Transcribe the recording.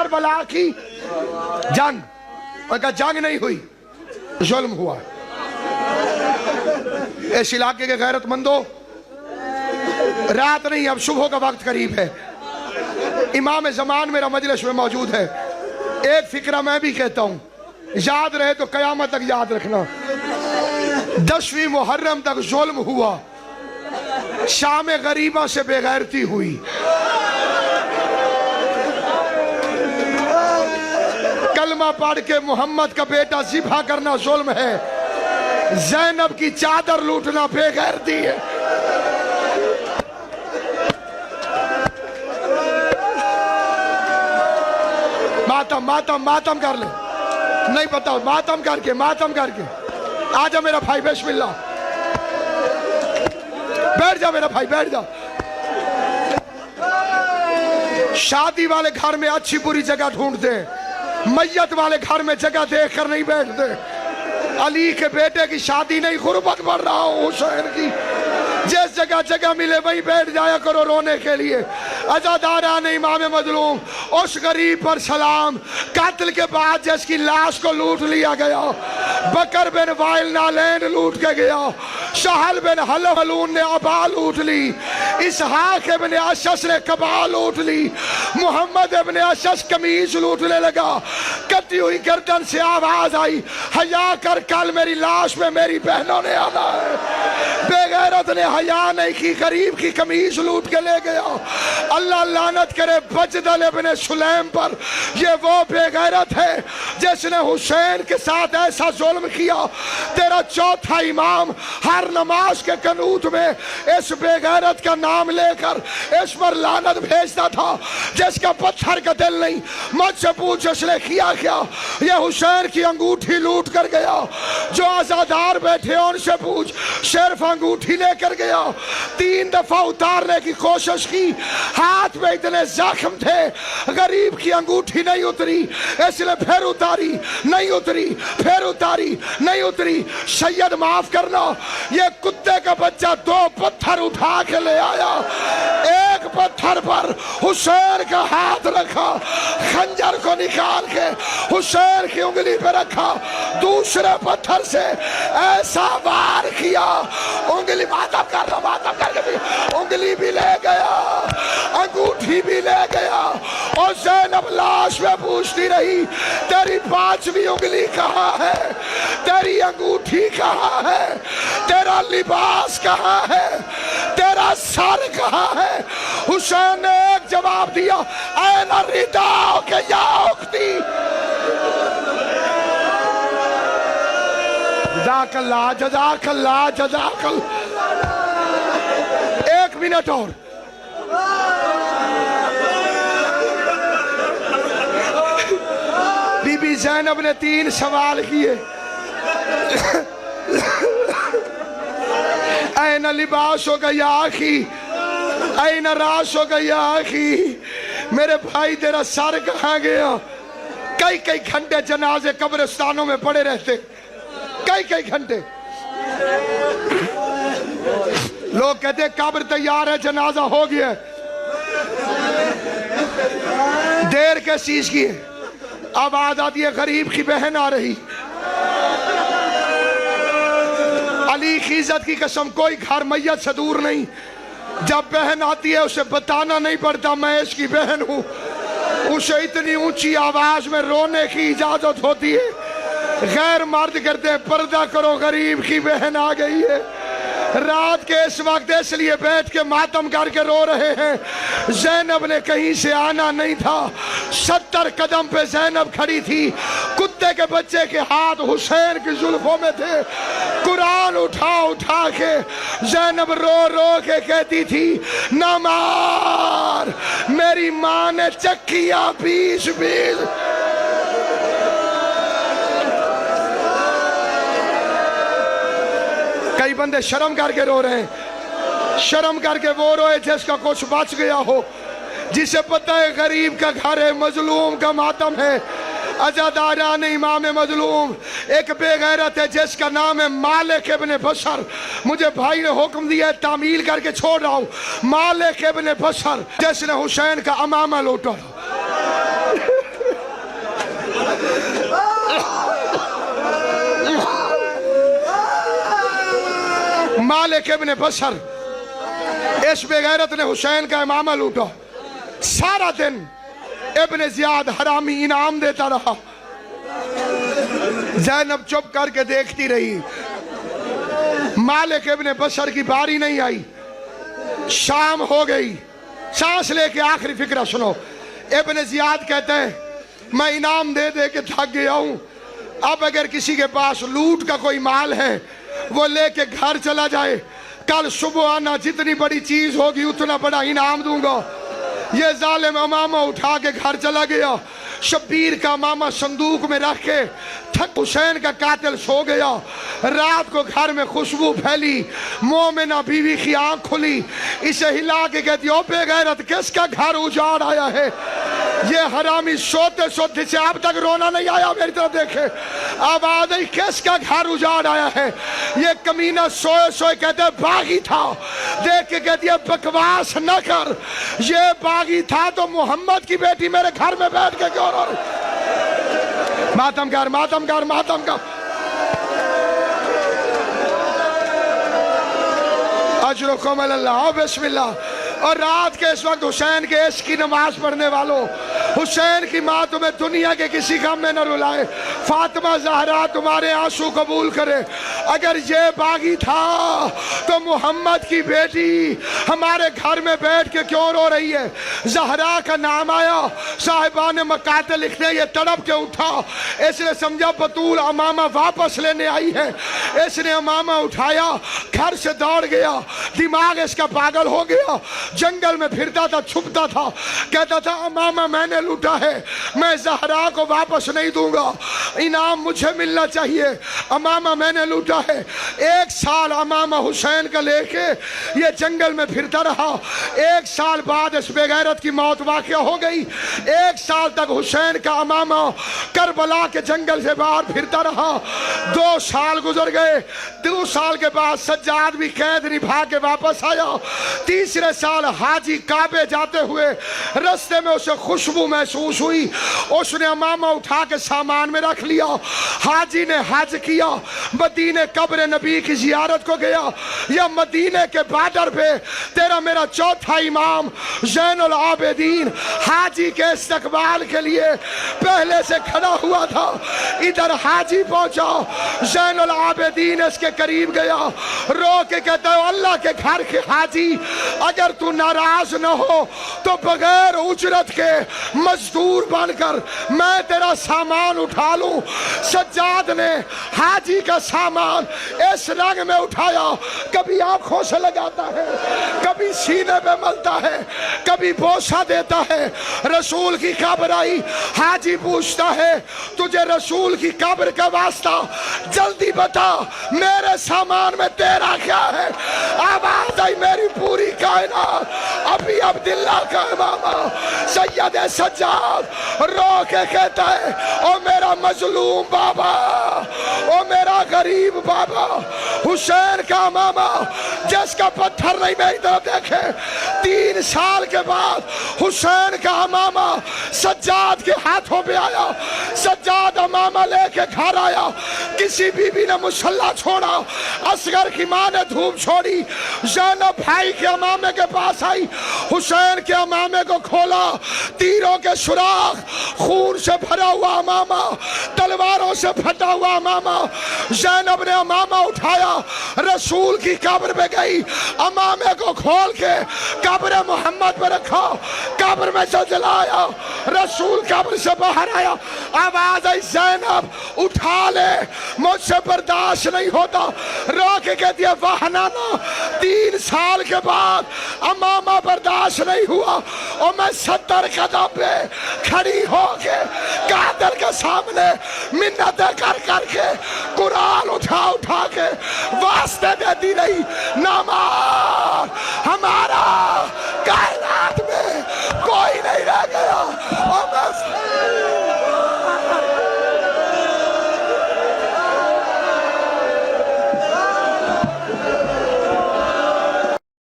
کربلا کی جنگ، ان کا جنگ نہیں ہوئی، ظلم ہوا۔ اس علاقے کے غیرت مندوں، رات نہیں اب صبح کا وقت قریب ہے، امام زمان میرا مجلس میں موجود ہے۔ ایک فکرہ میں بھی کہتا ہوں، یاد رہے تو قیامت تک یاد رکھنا۔ 10ویں محرم تک ظلم ہوا، شام غریبہ سے بے غیرتی ہوئی، کلمہ پڑھ کے محمد کا بیٹا ذبح کرنا ظلم ہے، زینب کی چادر لوٹنا بے غیرتی ہے۔ ماتم کر لے، نہیں پتا، ماتم کر کے آجا میرا بھائی، بسم اللہ، بیٹھ جا میرا بھائی، بیٹھ جا۔ شادی والے گھر میں اچھی بری جگہ ڈھونڈتے ہیں، میت والے گھر میں جگہ دیکھ کر نہیں بیٹھتے۔ علی کے بیٹے کی شادی نہیں، غربت بڑھ رہا ہوں حسین کی، جس جگہ ملے وہیں بیٹھ جایا کرو رونے کے لیے۔ عزاداران امام مظلوم، اس غریب پر سلام، قتل کے بعد جس کی لاش کو لوٹ لیا گیا، بکر بن وائل نالین لوٹ کے گیا، سہل بن حلون نے عبا لوٹ لی، اسحاق ابن اشعث نے قبا لوٹ لی، محمد ابن اشعث قمیص لوٹنے لگا، کٹی ہوئی گردن سے آواز آئی، حیا کر، کل میری لاش میں میری بہنوں نے آنا ہے۔ بے غیرت نے حیا نہیں کی، غریب کی قمیص لوٹ کے لے گیا۔ اللہ لعنت کرے بجدل ابن سلیم پر، یہ وہ بے غیرت ہے جس نے حسین کے ساتھ ایسا ظلم کیا۔ تیرا چوتھا امام ہر نماز کے قنوت میں اس بے غیرت کا نام لے کر اس پر لعنت بھیجتا تھا، جس کا پتھر کا دل نہیں۔ مجھ سے پوچھ اس نے کیا کیا؟ یہ حسین کی انگوٹھی لوٹ کر گیا۔ جو عزادار بیٹھے ان سے پوچھ، صرف انگوٹھی لے کر گیا، 3 دفعہ اتارنے کی کوشش کی، ہاتھ میں اتنے زخم تھے، غریب کی انگوٹھی نہیں اتری، اس لیے پھر اتاری، نہیں اتری، پھر اتاری، نہیں اتری۔ سید معاف کرنا، یہ کتے کا بچہ 2 پتھر اٹھا کے لے آیا، ایک پتھر پر حسین کا ہاتھ رکھا، خنجر کو نکال کے حسین کی انگلی پہ رکھا، دوسرے پتھر سے ایسا وار کیا، انگلی ماتم کر کے بھی انگلی بھی لے گیا، انگوٹھی بھی لے گیا۔ اور زینب لاش میں پوچھتی رہی، تیری 5ویں انگلی کہاں ہے؟ تیری انگوٹھی کہاں ہے؟ تیرا لباس کہاں ہے؟ تیرا سر کہاں ہے؟ حسین نے ایک جواب دیا، این الرداء کہ یا اختی۔ جزاک اللہ، جزاک اللہ، جزاک اللہ۔ 1 منٹ اور۔ بی بی زینب نے 3 سوال کیے، این لباسک یا اخی، این راسک یا اخی، میرے بھائی تیرا سر کہاں گیا؟ کئی گھنٹے جنازے قبرستانوں میں پڑے رہتے، کئی گھنٹے۔ لوگ کہتے ہیں قبر تیار ہے، جنازہ ہو گیا، دیر کس چیز کی ہے؟ آواز آتی ہے غریب کی بہن آ رہی۔ علی کی عزت کی قسم، کوئی گھر میت سے دور نہیں، جب بہن آتی ہے اسے بتانا نہیں پڑتا میں اس کی بہن ہوں، اسے اتنی اونچی آواز میں رونے کی اجازت ہوتی ہے۔ غیر مرد کرتے ہیں، پردہ کرو غریب کی بہن آ گئی ہے۔ رات کے اس وقت اس لیے بیٹھ کے ماتم کر کے رو رہے ہیں، زینب نے کہیں سے آنا نہیں تھا، 70 قدم پہ زینب کھڑی تھی، کتے کے بچے کے ہاتھ حسین کی زلفوں میں تھے، قرآن اٹھا کے زینب رو کے کہتی تھی، نہ مار، میری ماں نے چکیاں 20 کئی بندے شرم کر کے رو رہے ہیں، شرم کر کے وہ روئے جس کا کچھ بچ گیا ہو، جسے پتہ ہے غریب کا گھر ہے، مظلوم کا ماتم ہے۔ عزاداران امام مظلوم، ایک بے غیرت ہے جس کا نام ہے مالک ابن بشر، مجھے بھائی نے حکم دیا ہے تعمیل کر کے چھوڑ رہا ہوں، مالک ابن بشر جس نے حسین کا امامہ لوٹا۔ मालिक इब्न बशर, इस बेगैरत ने हुसैन का इमामा लूटा। सारा दिन इब्न जियाद हरामी इनाम देता रहा। ज़ैनब चुप करके देखती रही। मालिक इब्न बशर की बारी नहीं आई। शाम हो गई। सांस लेके आखिरी फिक्र सुनो। इब्न जियाद कहते हैं मैं इनाम दे दे के थक गया हूं, अब अगर किसी के पास लूट का कोई माल है वो लेके घर चला जाए, कल सुबह आना, जितनी बड़ी चीज होगी उतना बड़ा इनाम दूंगा। ये जालिम अमामा उठा के घर चला गया। शब्बीर का अमामा संदूक में रख के थक हुसैन का कातिल सो गया। रात को घर में खुशबू फैली। मोमिना बीवी की आंख खुली, इसे हिला के कहती ओ बेगैरत किसका घर उजाड़ आया है? ये हरामी सोते सोते से अब तक रोना नहीं आया, मेरी तरफ देखे आवाज आई किसका घर उजाड़ आया है? ये कमीना सोए सोए कहते बागी था। देख के कहती है बकवास न कर, ये बागी था तो मोहम्मद की बेटी मेरे घर में बैठ के क्यों रो रही? मातम कर मातम कर मातम कर। अजरुकुम अल्लाह बिस्मिल्लाह। और रात के इस वक्त हुसैन के इश्क की नमाज पढ़ने वालों, हुसैन की माँ तुम्हें दुनिया के किसी काम में न रुलाए। फातिमा ज़हरा तुम्हारे आंसू कबूल करे। अगर ये बागी था तो मोहम्मद की बेटी हमारे घर में बैठ के क्यों रो रही है? ज़हरा का नाम आया, साहिबान मकाते लिखने, ये तड़प के उठा। इसने समझा बतूल अमामा वापस लेने आई है। इसने अमामा उठाया, घर से दौड़ गया। दिमाग इसका पागल हो गया। जंगल में फिरता था, छुपता था, कहता था अमामा मैंने लूटा है, मैं ज़हरा को वापस नहीं दूंगा, इनाम मुझे मिलना चाहिए। अमामा मैंने लूटा है। 1 साल अमामा हुसैन का लेके ये जंगल में फिरता रहा। 1 साल बाद इस बेगैरत की मौत वाक़या हो गई। 1 साल तक हुसैन का अमामा करबला के जंगल से बाहर फिरता रहा। 2 साल गुजर गए। 2 साल के बाद सज्जाद भी कैद निभा के वापस आया। 3रे साल हाजी काबे जाते हुए रास्ते में उसे खुशबू महसूस हुई। उसने अमामा उठा के सामान में रख लिया। हाजी ने हज किया, मदीने कब्र नबी की जियारत को गया। या मदीने के बॉर्डर पे तेरा मेरा चौथा इमाम ज़ैनुल आबिदीन हाजी के इस्तकबाल के लिए पहले से खड़ा हुआ था। इधर हाजी पहुंचा, ज़ैनुल आबिदीन इसके करीब गया, रो के कहता है अल्लाह के घर के हाजी, अगर तू नाराज न हो तो बगैर उजरत के मजदूर बनकर मैं तेरा सामान उठा लूं। सज्जाद ने हाजी का सामान इस रंग में उठाया, कभी आंखों से लगाता है, कभी सीने पे मलता है, कभी बोसा देता है। रसूल की कब्र आई, हाजी पूछता है तुझे रसूल की कब्र का वास्ता, जल्दी बता मेरे सामान में तेरा क्या है? आवाज आई मेरी पूरी कायनात अभी अब्दुल्ला का इमामा सैयद सज्जाद रो के कहता है ओ मेरा मजलूम बाबा, ओ मेरा गरीब बाबा, हुसैन का मामा जिसका पत्थर नहीं मेरी तरफ देखे। 3 साल के बाद हुसैन का मामा सज्जाद के हाथों पे आया। सज्जाद मामा लेके घर आया। किसी बीबी ने मुसल्ला छोड़ा, असगर की माँ ने धूप छोड़ी। ज़ैनब भाई के अमामे के पास आई, हुसैन के अमामे को खोला, तीरों के सुराख, खून से भरा हुआ अमामा, तलवारों से फटा हुआ अमामा। ज़ैनब ने अमामा उठाया, रसूल की कब्र पे गई, अमामे को खोल के कब्र मोहम्मद पे रखा, कब्र में जलाया, रसूल कब्र से बाहर आया। आवाज आई ज़ैनब उठा ले, मुझसे बर्दाश्त नहीं होता। रो के कहती है वाह नाना, 3 साल के बाद अमामा बर्दाश्त नहीं हुआ और मैं 70 कदम पे खड़ी होके कातिल के सामने मिन्नतें कर करके कुरान उठा उठा के वास्ते देती रही, नमाज हमारा